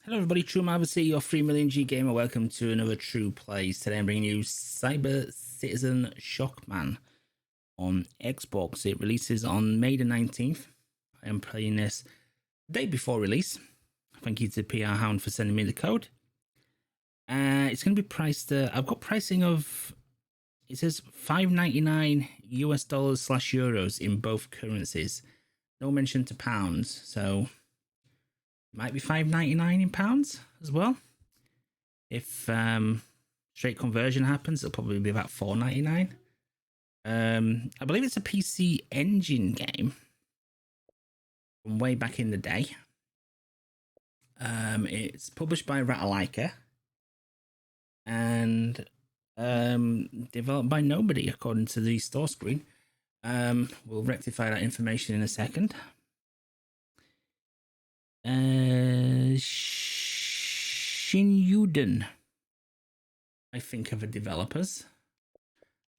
Hello everybody, True Marvel City, your 3 million G gamer. Welcome to another True Plays. Today I'm bringing you Cyber Citizen Shockman on Xbox. It releases on May the 19th. I am playing this the day before release. Thank you to PR Hound for sending me the code. It's going to be priced, I've got pricing of, it says $5.99 US dollars / euros in both currencies. No mention to pounds, so might be $5.99 in pounds as well. If straight conversion happens, it'll probably be about $4.99. I believe it's a PC Engine game from way back in the day. It's published by Ratalaika and developed by nobody, according to the store screen. We'll rectify that information in a second. Shinyuden, I think, are the developers.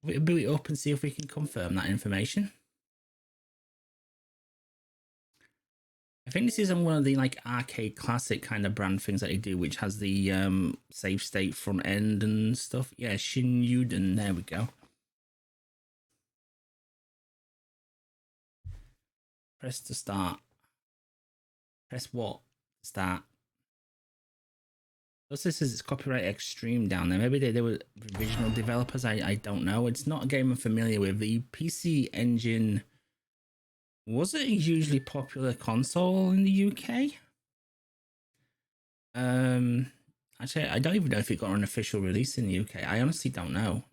We'll boot it up and see if we can confirm that information. I think this is on one of the like arcade classic kind of brand things that they do, which has the save state front end and stuff. Yeah, Shinyuden, there we go. Press to start. Press what? Start. This says it's copyright extreme down there. Maybe they were original developers. I don't know. It's not a game I'm familiar with. The PC Engine wasn't a hugely popular console in the UK. Actually, I don't even know if it got an official release in the UK. I honestly don't know.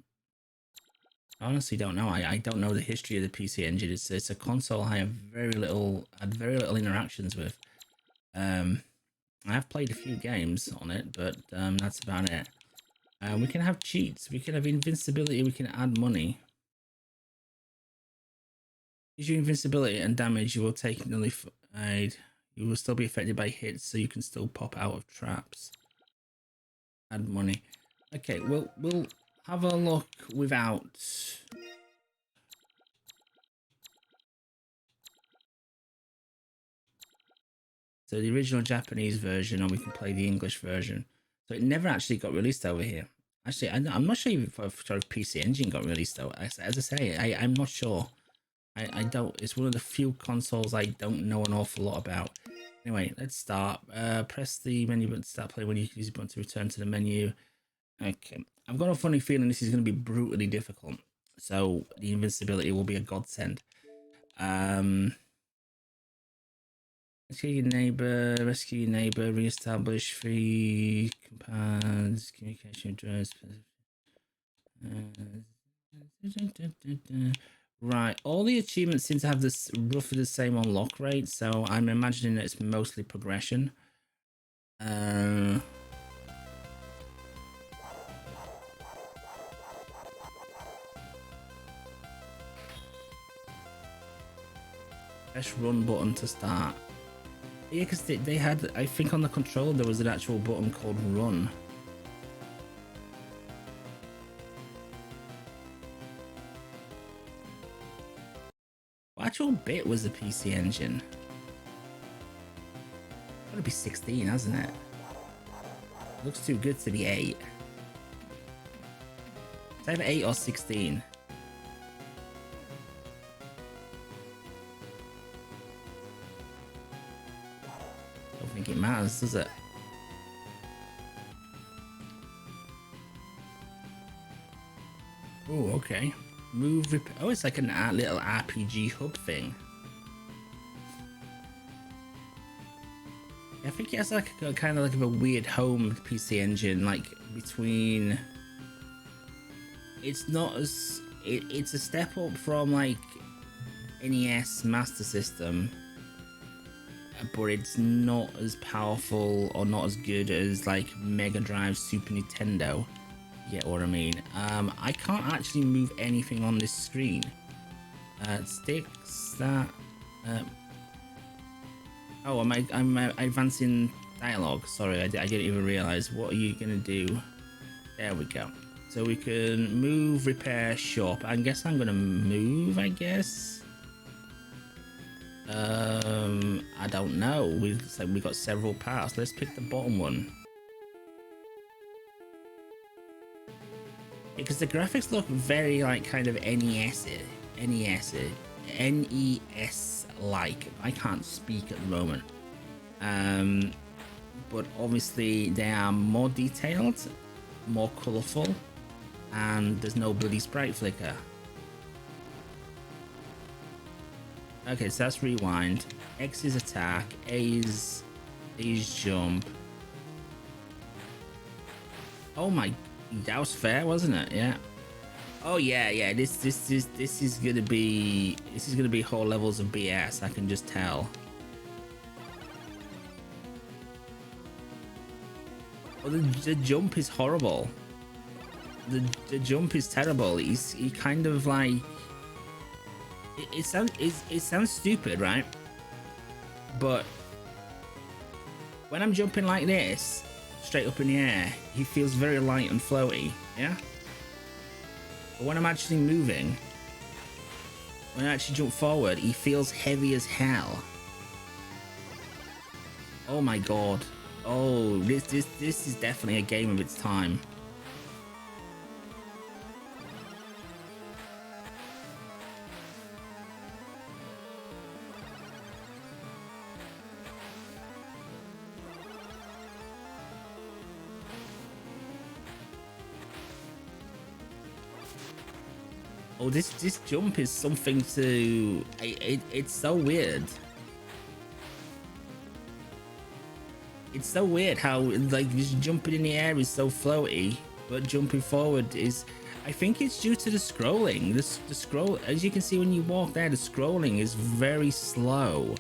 I don't know the history of the PC Engine. It's a console I have very little interactions with. I have played a few games on it, but that's about it. We can have cheats. We can have invincibility. We can add money. Gives you invincibility and damage. You will take nullified. You will still be affected by hits, so you can still pop out of traps. Add money. Okay, we'll have a look without. So the original Japanese version, or we can play the English version. So it never actually got released over here. Actually, I'm not sure if PC Engine got released though. As I say, I'm not sure. I don't. It's one of the few consoles I don't know an awful lot about. Anyway, let's start. Press the menu button to start playing when you use the button to return to the menu. Okay, I've got a funny feeling this is going to be brutally difficult. So the invincibility will be a godsend. Rescue your neighbor, re-establish free compounds, communication address. Right, all the achievements seem to have this roughly the same unlock rate, so I'm imagining that it's mostly progression. Press run button to start. Yeah, because they had, I think on the controller there was an actual button called run. What actual bit was the PC Engine? Gotta be 16, hasn't it? Looks too good to be 8. It's either 8 or 16. Don't think it matters, does it? Oh, okay. Move. Oh, it's like a little RPG hub thing. I think it has like a kind of like a weird home PC Engine, like between. It's not as. It's a step up from like NES Master System, but it's not as powerful or not as good as like Mega Drive, Super Nintendo. You get what I mean? I can't actually move anything on this screen. Sticks that. Oh, I'm advancing dialogue. Sorry, I didn't even realize. What are you gonna do? There we go. So we can move, repair, shop. I guess I'm gonna move. I guess. Add don't know. We've got several parts. Let's pick the bottom one. Because the graphics look very like kind of NES like. I can't speak at the moment. But obviously they are more detailed, more colourful, and there's no bloody sprite flicker. Okay, so that's rewind. X is attack, A is jump. Oh my, that was fair, wasn't it? Yeah. Oh yeah. This is gonna be whole levels of BS. I can just tell. Oh, the jump is horrible. The jump is terrible. He kind of like. It sounds stupid, right? But when I'm jumping like this, straight up in the air, he feels very light and floaty, yeah? But when I'm actually moving, when I actually jump forward, he feels heavy as hell. Oh my god. Oh, this is definitely a game of its time. Oh, this jump is something to... It's so weird. It's so weird how like just jumping in the air is so floaty, but jumping forward is... I think it's due to the scrolling. The scroll, as you can see when you walk there, the scrolling is very slow.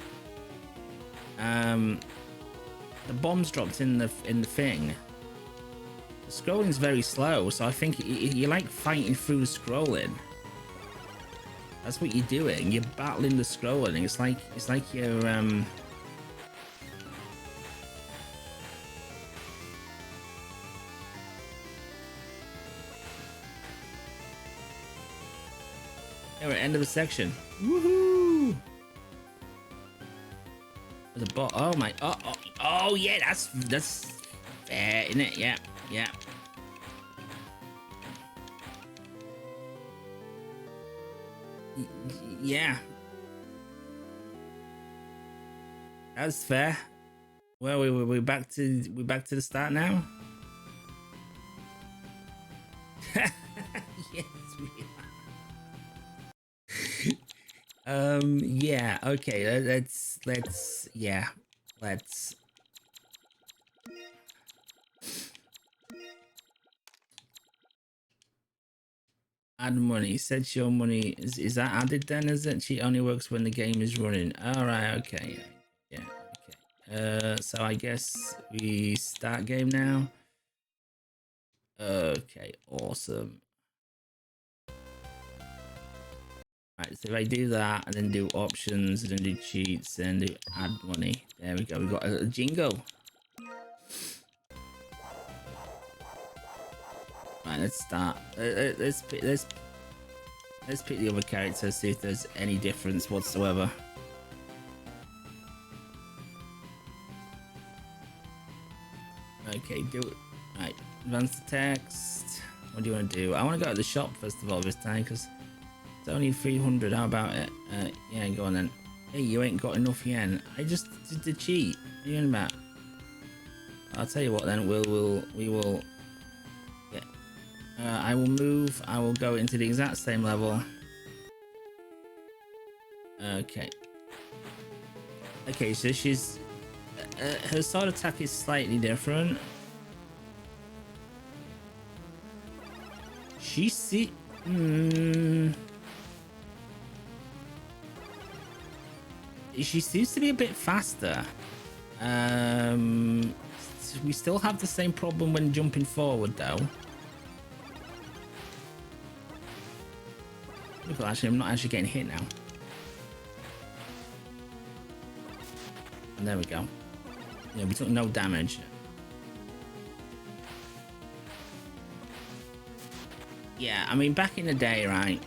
The bombs dropped in the thing. The scrolling is very slow, so I think you're like fighting through the scrolling. That's what you're doing. You're battling the scrolling. It's like you're we're at the end of the section. Woohoo! There's a bot. Oh my! Oh yeah! That's fair, isn't it? Yeah. Yeah, that's fair. Well, we're back to the start now. Yes, we are. Yeah. Okay. Let's add money. Set your money. Is that added then? Is it? She only works when the game is running. All right. Okay. Yeah. Okay. So I guess we start game now. Okay. Awesome. Right. So if I do that and then do options and then do cheats and do add money. There we go. We got a jingle. Right, let's start. Let's pick the other character, see if there's any difference whatsoever. Okay, do it. Right, advance the text. What do you want to do? I want to go to the shop first of all this time because it's only 300. How about it? Yeah, go on then. Hey, you ain't got enough yen. I just did the cheat. What are you on about? I'll tell you what then. We will. I will move. I will go into the exact same level. Okay. Okay, so she's... her sword attack is slightly different. She see... She seems to be a bit faster. We still have the same problem when jumping forward though. Look, actually, I'm not actually getting hit now. And there we go. Yeah, we took no damage. Yeah, I mean, back in the day, right?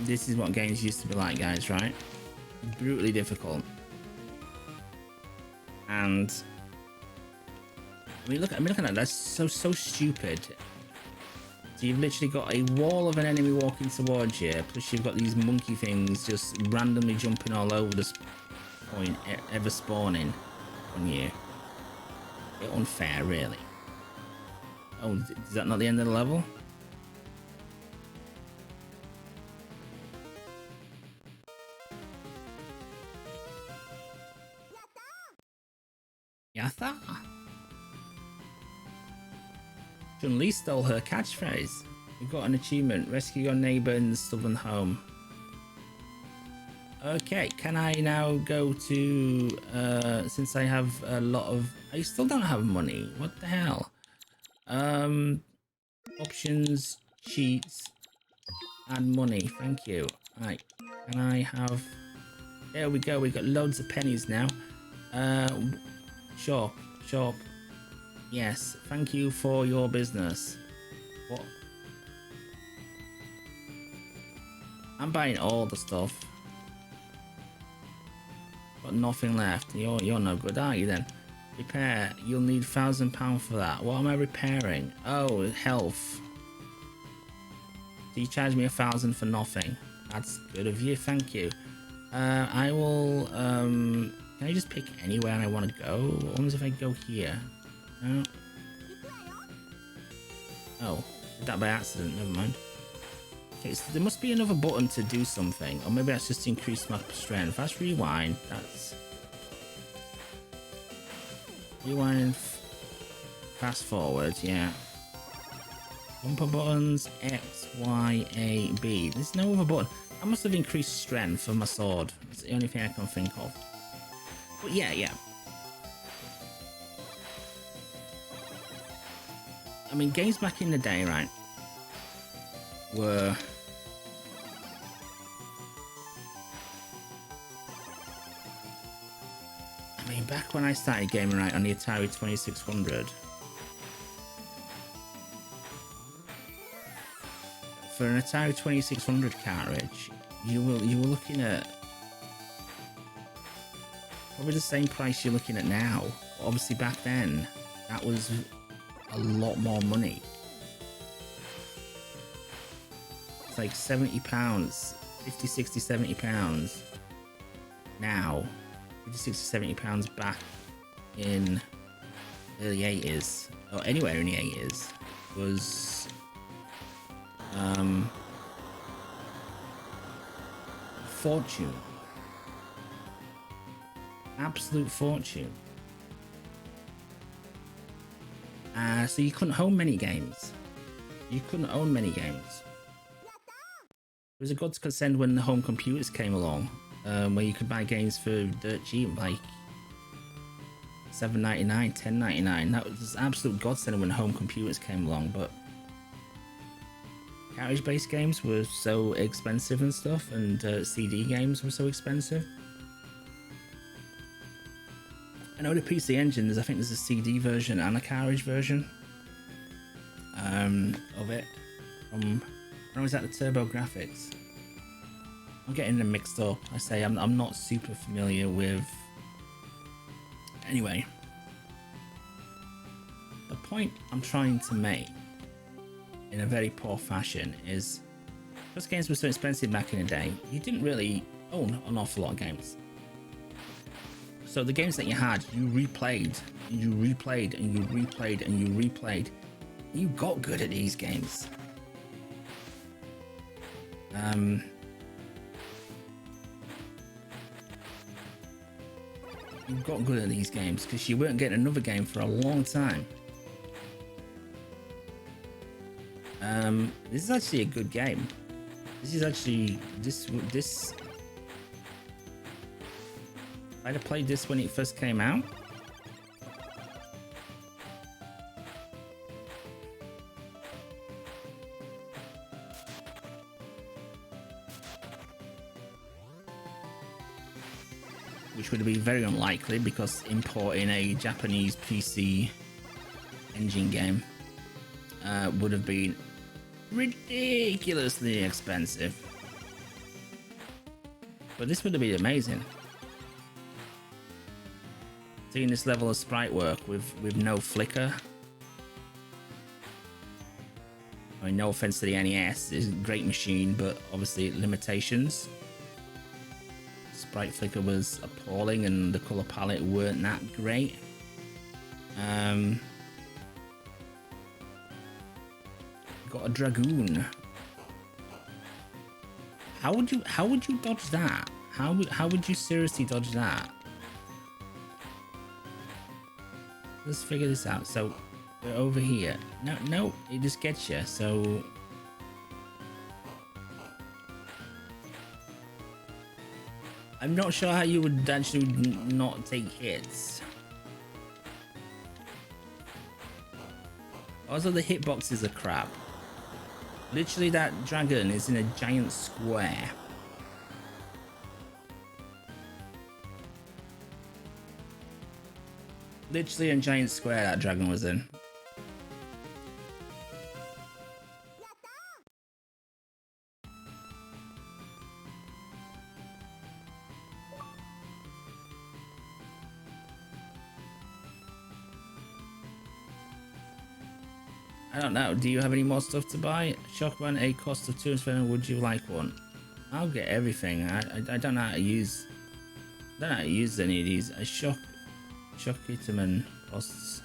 This is what games used to be like, guys, right? Brutally difficult. And I mean, looking at that. That's so stupid. So you've literally got a wall of an enemy walking towards you, plus you've got these monkey things just randomly jumping all over this point, ever spawning on you. A bit unfair, really. Oh, is that not the end of the level? Yatha? Chun-Li stole her catchphrase. You've got an achievement. Rescue your neighbor in the southern home. Okay, can I now go to... since I have a lot of... I still don't have money. What the hell? Options, cheats, add money. Thank you. Right, can I have... There we go. We got loads of pennies now. Shop. Yes, thank you for your business. What? I'm buying all the stuff. Got nothing left. You're no good, are you then? Repair. You'll need £1,000 for that. What am I repairing? Oh, health. So you charge me 1,000 for nothing. That's good of you. Thank you. I will. Can I just pick anywhere I want to go? What happens if I go here? No. Oh, did that by accident. Never mind. Okay, so there must be another button to do something, or maybe that's just to increase my strength. That's rewind. That's rewind. Fast forward. Yeah. Bumper buttons X, Y, A, B. There's no other button. I must have increased strength of my sword. It's the only thing I can think of. But yeah. I mean, games back in the day, right, were... I mean, back when I started gaming, right, on the Atari 2600, for an Atari 2600 cartridge, you were looking at probably the same price you're looking at now. Obviously, back then, that was a lot more money. It's like £70, 50, 60, £70 now. 50, 60, £70 back in early 80s, or anywhere in the 80s, was fortune. Absolute fortune. So you couldn't own many games. It was a godsend when the home computers came along, where you could buy games for dirt cheap, like $7.99, $10.99. That was an absolute godsend when home computers came along, but cartridge-based games were so expensive and stuff, and CD games were so expensive. I know the PC Engine, I think there's a CD version and a cartridge version of it. When I was at the Turbo Graphics. I'm getting them mixed up. I say I'm not super familiar with... Anyway. The point I'm trying to make, in a very poor fashion, is because games were so expensive back in the day, you didn't really own an awful lot of games. So the games that you had, you replayed, and you replayed, and you replayed, and you replayed. You got good at these games. You got good at these games because you weren't getting another game for a long time. This is actually a good game. This is actually this. I'd have played this when it first came out. Which would be very unlikely because importing a Japanese PC engine game would have been ridiculously expensive. But this would have been amazing. seeing this level of sprite work with no flicker. I mean, no offense to the NES, it's a great machine, but obviously limitations. Sprite flicker was appalling, and the color palette weren't that great. Got a dragoon. How would you dodge that? How would you seriously dodge that? Let's figure this out. So we're over here. No, it just gets you. So I'm not sure how you would actually not take hits. Also, the hitboxes are crap. Literally, that dragon is in a giant square. Literally a giant square that dragon was in. I don't know. Do you have any more stuff to buy? Shockman, a cost of 200. Would you like one? I'll get everything. I don't know how to use. I don't know how to use any of these. A shock vitamin costs.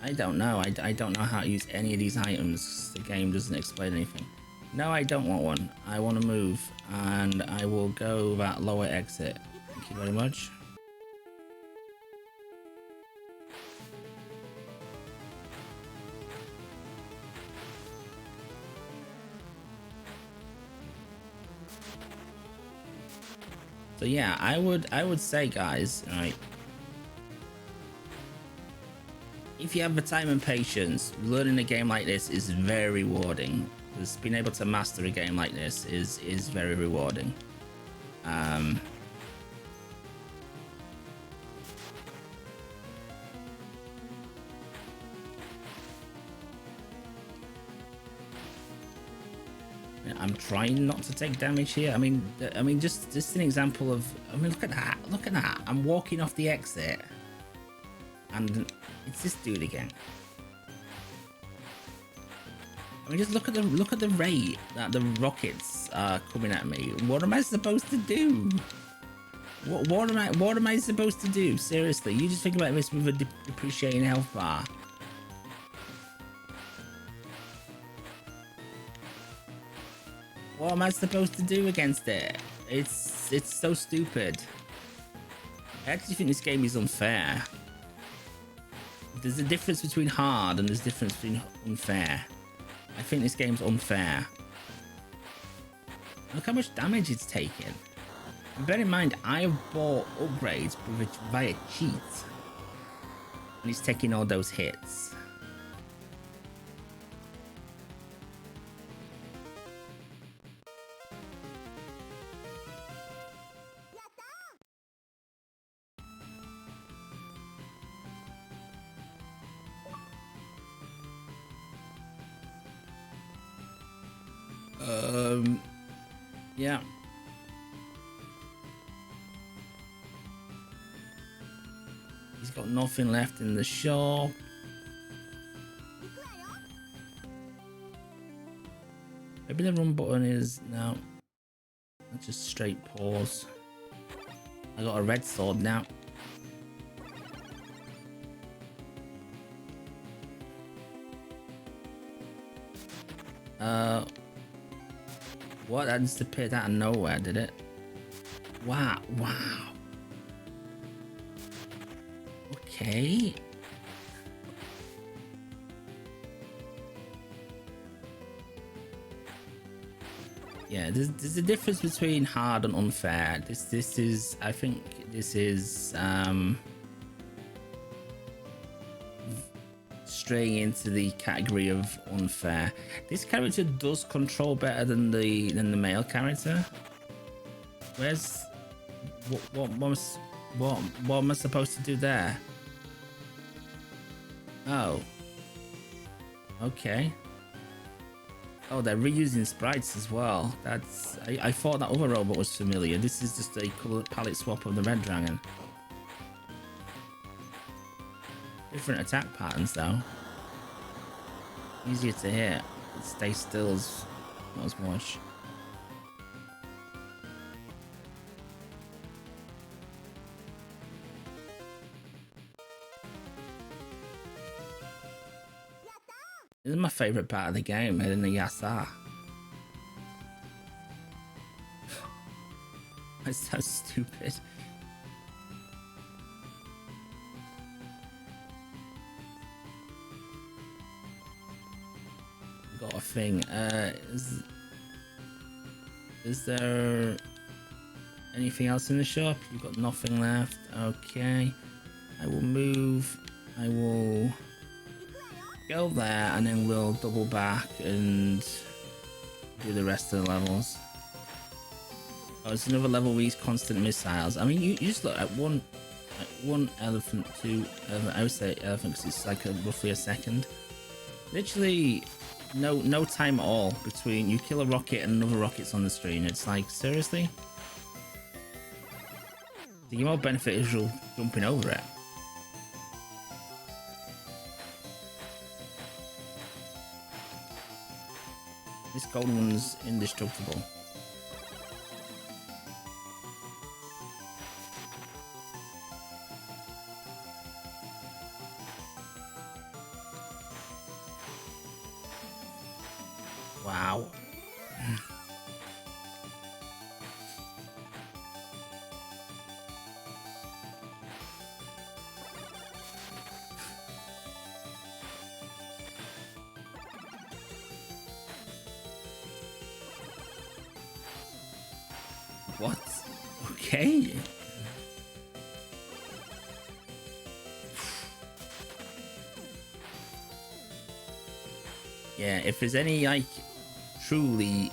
I don't know. I don't know how to use any of these items. The game doesn't explain anything. No, I don't want one. I want to move, and I will go that lower exit. Thank you very much. So yeah, I would say, guys, right, if you have the time and patience, learning a game like this is very rewarding. Because being able to master a game like this is very rewarding. I'm trying not to take damage here. I mean, just an example of. I mean, look at that! Look at that! I'm walking off the exit, and it's this dude again. I mean, just look at the rate that the rockets are coming at me. What am I supposed to do? What am I supposed to do? Seriously, you just think about this with a depreciating health bar. What am I supposed to do against it? It's so stupid. I actually think this game is unfair. There's a difference between hard and there's a difference between unfair. I think this game's unfair. Look how much damage it's taken. And bear in mind, I've bought upgrades via cheat. And he's taking all those hits. Yeah. He's got nothing left in the shop. Maybe the run button is no. That's just straight pause. I got a red sword now. What? That just appeared out of nowhere, did it? Wow. Okay. Yeah, there's a difference between hard and unfair. This is, I think this is straying into the category of unfair. This character does control better than the male character. Where's what am I supposed to do there? Oh. Okay. Oh, they're reusing sprites as well. That's I thought that other robot was familiar. This is just a color palette swap of the red dragon. Different attack patterns though. Easier to hit. Stay stills not as much. This is my favourite part of the game, hitting the Yasa. That's so stupid. Got a thing. Is there anything else in the shop? You've got nothing left. Okay. I will move. I will go there and then we'll double back and do the rest of the levels. Oh, it's another level with these constant missiles. I mean, you just look at one elephant, two elephant. I would say elephant because it's like roughly a second. Literally no time at all between you kill a rocket and another rocket's on the screen. It's like, seriously? The more beneficial jumping over it. This golden one's indestructible. Wow. What? Okay. Yeah, if there's any like truly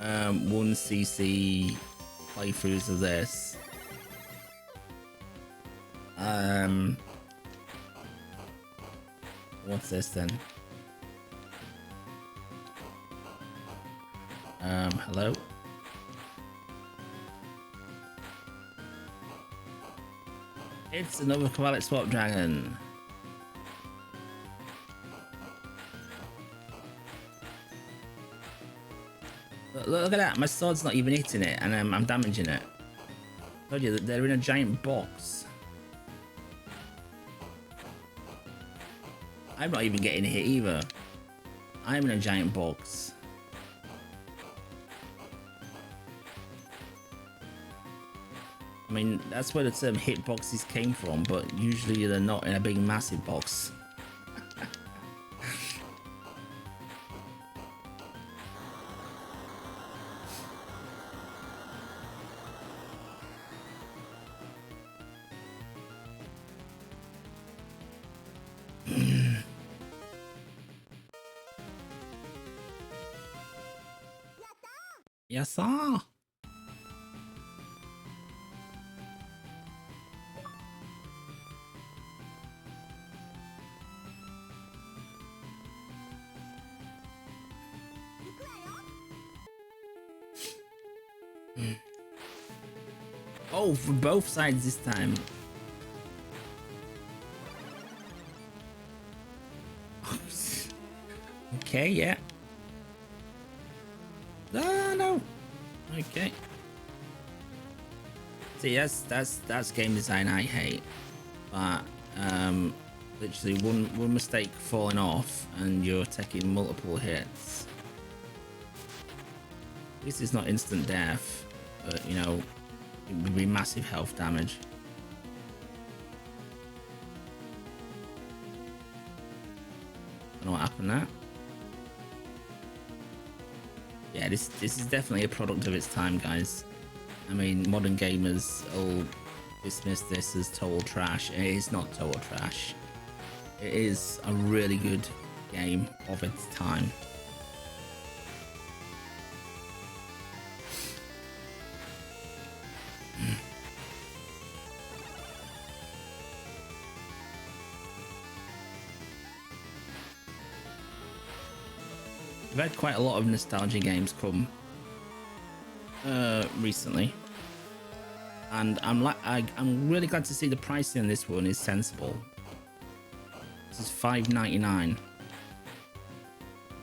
1cc playthroughs of this, what's this then? Hello? It's another Palette Swap Dragon. Look at that, my sword's not even hitting it and I'm damaging it. I told you that they're in a giant box. I'm not even getting hit either. I'm in a giant box. I mean, that's where the term hitboxes came from, but usually they're not in a big massive box. Yes, sir. Oh, for both sides this time. Okay, yeah. No. Okay. See, that's game design I hate. But literally one mistake falling off and you're taking multiple hits. At least it's not instant death, but you know, it would be massive health damage. I don't know what happened there. Yeah, this is definitely a product of its time, guys. I mean, modern gamers will dismiss this as total trash. It is not total trash. It is a really good game of its time. We've had quite a lot of nostalgia games come recently, and I'm really glad to see the pricing on this one is sensible. This is $5.99.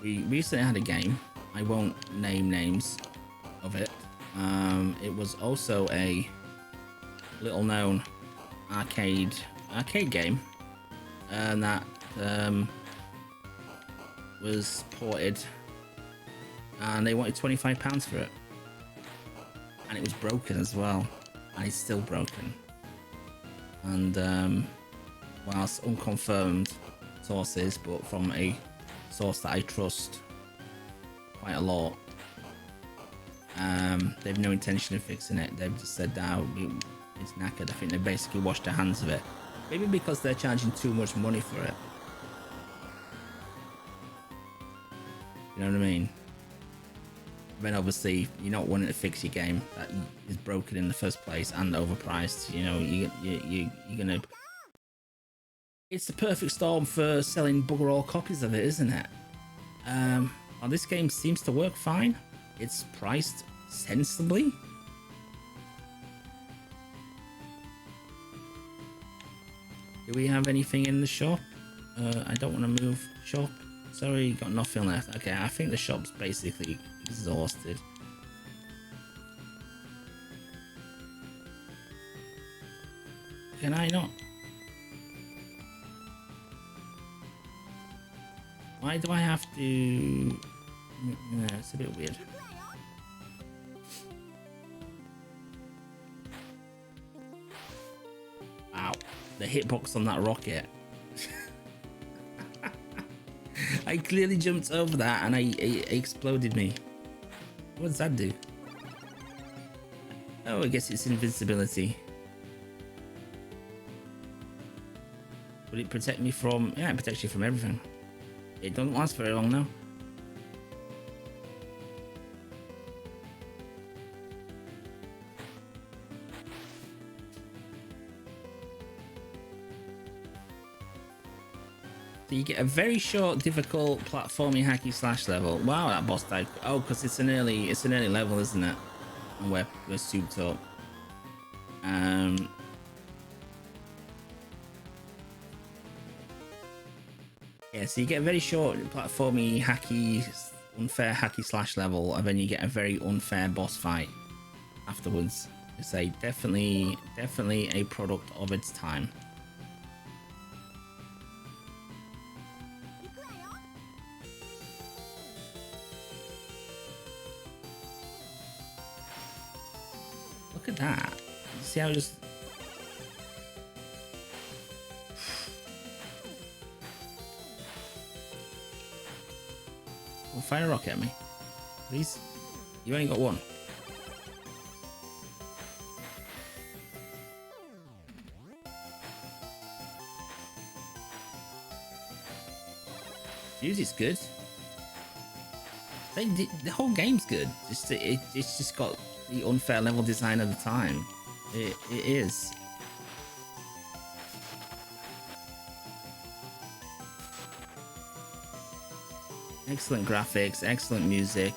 We recently had a game. I won't name names of it. It was also a little known arcade game, and that was ported, and they wanted £25 for it, and it was broken as well, and it's still broken. And whilst unconfirmed sources, but from a source that I trust quite a lot, they have no intention of fixing it. They've just said now it's knackered. I think they basically washed their hands of it, maybe because they're charging too much money for it. You know what I mean? Then obviously you're not wanting to fix your game that is broken in the first place and overpriced. You know, you're gonna. It's the perfect storm for selling bugger all copies of it, isn't it? Well, this game seems to work fine. It's priced sensibly. Do we have anything in the shop? I don't want to move shop. Sorry, got nothing left. Okay, I think the shop's basically exhausted. Can I not? Why do I have to? No, it's a bit weird. Wow, the hitbox on that rocket. I clearly jumped over that and it exploded me. What does that do? Oh, I guess it's invincibility. Would it protect me from? Yeah, it protects you from everything. It doesn't last very long now. So you get a very short, difficult platforming hacky slash level. Wow, that boss died. Oh, because it's an early level, isn't it? And we're souped up. Yeah, so you get a very short platformy hacky, unfair hacky slash level, and then you get a very unfair boss fight afterwards. It's a definitely a product of its time. Look at that. See how just. Well, fire a rocket at me, please. You only got one. Music's good. The whole game's good. It's just got the unfair level design of the time. It is. Excellent graphics, excellent music.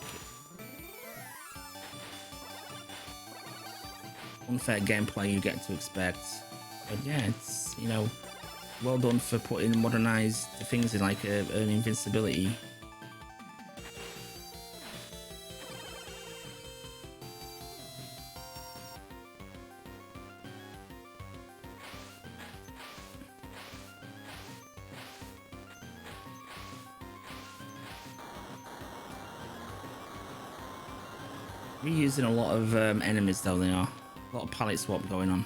Unfair gameplay you get to expect. But yeah, it's, you know, well done for putting modernized things in, like an invincibility. Reusing a lot of enemies though, they are. A lot of palette swap going on.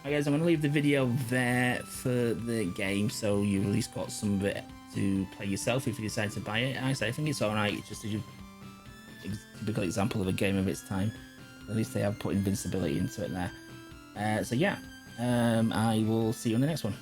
Right, guys, I'm going to leave the video there for the game, so you've at least got some of it to play yourself if you decide to buy it. I think it's alright. It's just a typical example of a game of its time. At least they have put invincibility into it there. So yeah, I will see you on the next one.